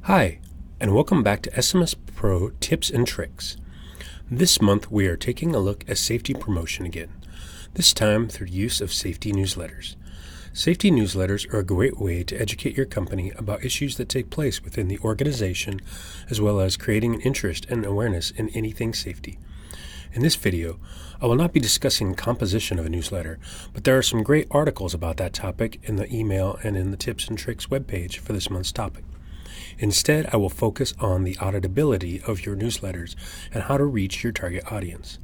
Hi, and welcome back to SMS Pro Tips and Tricks. This month we are taking a look at safety promotion again, this time through use of safety newsletters. Safety newsletters are a great way to educate your company about issues that take place within the organization, as well as creating an interest and awareness in anything safety. In this video, I will not be discussing the composition of a newsletter, but there are some great articles about that topic in the email and in the Tips and Tricks webpage for this month's topic. Instead, I will focus on the auditability of your newsletters and how to reach your target audience.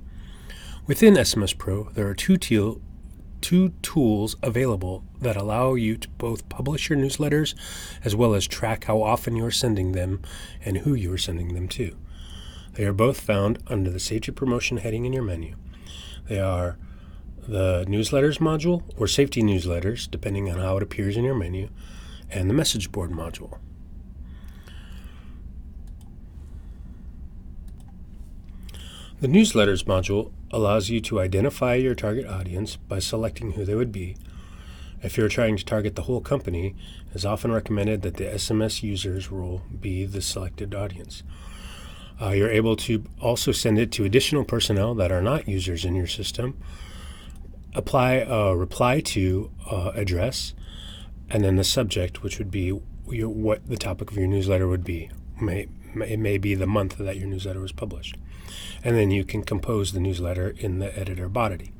Within SMS Pro, there are two tools available that allow you to both publish your newsletters as well as track how often you are sending them and who you are sending them to. They are both found under the Safety Promotion heading in your menu. They are the Newsletters module, or Safety Newsletters, depending on how it appears in your menu, and the Message Board module. The Newsletters module allows you to identify your target audience by selecting who they would be. If you're trying to target the whole company, it is often recommended that the SMS users rule be the selected audience. You're able to also send it to additional personnel that are not users in your system, apply a reply to address, and then the subject, which would be what the topic of your newsletter would be. It may be the month that your newsletter was published. And then you can compose the newsletter in the editor body.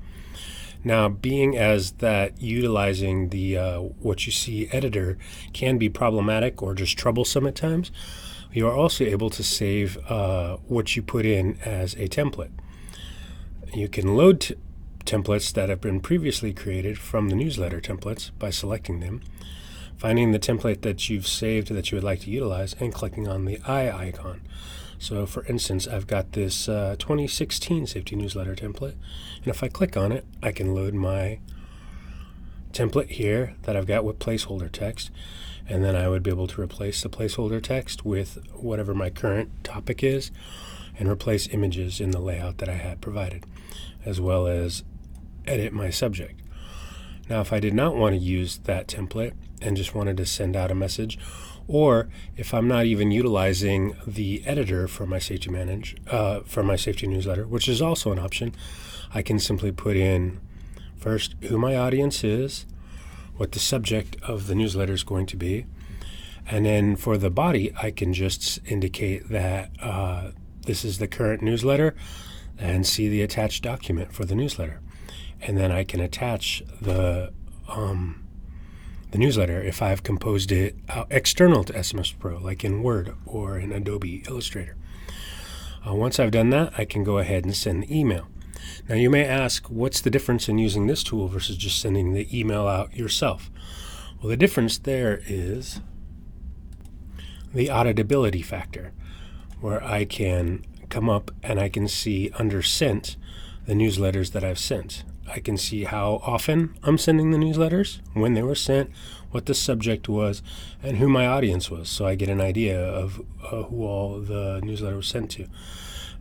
Now, being as that utilizing the what you see editor can be problematic or just troublesome at times, you are also able to save what you put in as a template. You can load templates that have been previously created from the newsletter templates by selecting them, finding the template that you've saved that you would like to utilize, and clicking on the eye icon. So for instance, I've got this 2016 safety newsletter template, and if I click on it, I can load my template here that I've got with placeholder text, and then I would be able to replace the placeholder text with whatever my current topic is and replace images in the layout that I had provided, as well as edit my subject. Now, if I did not want to use that template and just wanted to send out a message, or if I'm not even utilizing the editor for my safety newsletter, which is also an option, I can simply put in first who my audience is, what the subject of the newsletter is going to be, and then for the body, I can just indicate that this is the current newsletter and see the attached document for the newsletter. And then I can attach the newsletter if I've composed it external to SMS Pro, like in Word or in Adobe Illustrator. Once I've done that, I can go ahead and send the email. Now, you may ask, what's the difference in using this tool versus just sending the email out yourself? Well, the difference there is the Auditability Factor, where I can come up and I can see under Sent the newsletters that I've sent. I can see how often I'm sending the newsletters, when they were sent, what the subject was, and who my audience was, so I get an idea of who all the newsletter was sent to.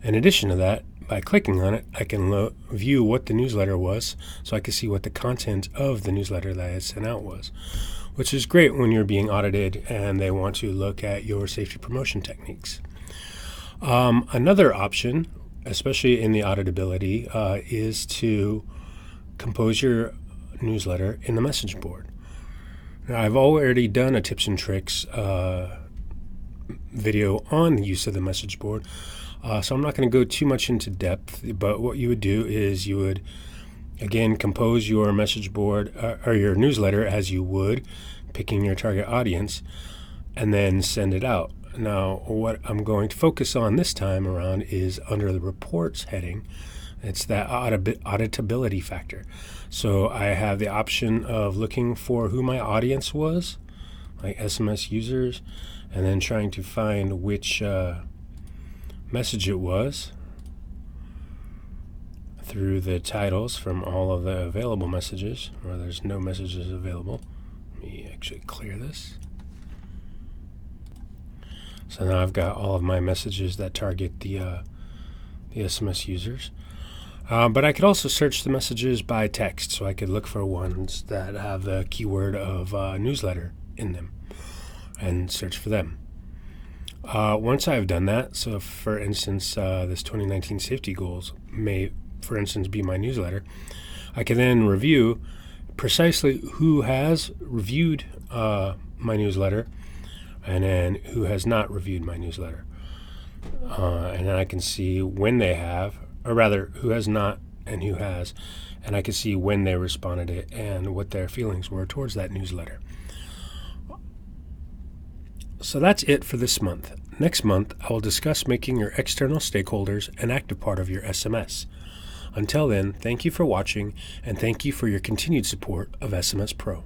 In addition to that, by clicking on it, I can view what the newsletter was, so I can see what the content of the newsletter that I had sent out was, which is great when you're being audited and they want to look at your safety promotion techniques. Another option, especially in the auditability, is to compose your newsletter in the message board. Now, I've already done a tips and tricks video on the use of the message board, so I'm not going to go too much into depth, but what you would do is you would, again, compose your message board or your newsletter as you would, picking your target audience, and then send it out. Now, what I'm going to focus on this time around is under the reports heading. It's that auditability factor. So I have the option of looking for who my audience was, like SMS users, and then trying to find which message it was through the titles from all of the available messages, or there's no messages available. Let me actually clear this. So now I've got all of my messages that target the SMS users. But I could also search the messages by text, so I could look for ones that have the keyword of newsletter in them and search for them. Once I've done that, so for instance, this 2019 safety goals may, for instance, be my newsletter, I can then review precisely who has reviewed my newsletter and then who has not reviewed my newsletter. And then I can see when they have, or rather, who has not and who has, and I can see when they responded to it and what their feelings were towards that newsletter. So that's it for this month. Next month, I will discuss making your external stakeholders an active part of your SMS. Until then, thank you for watching, and thank you for your continued support of SMS Pro.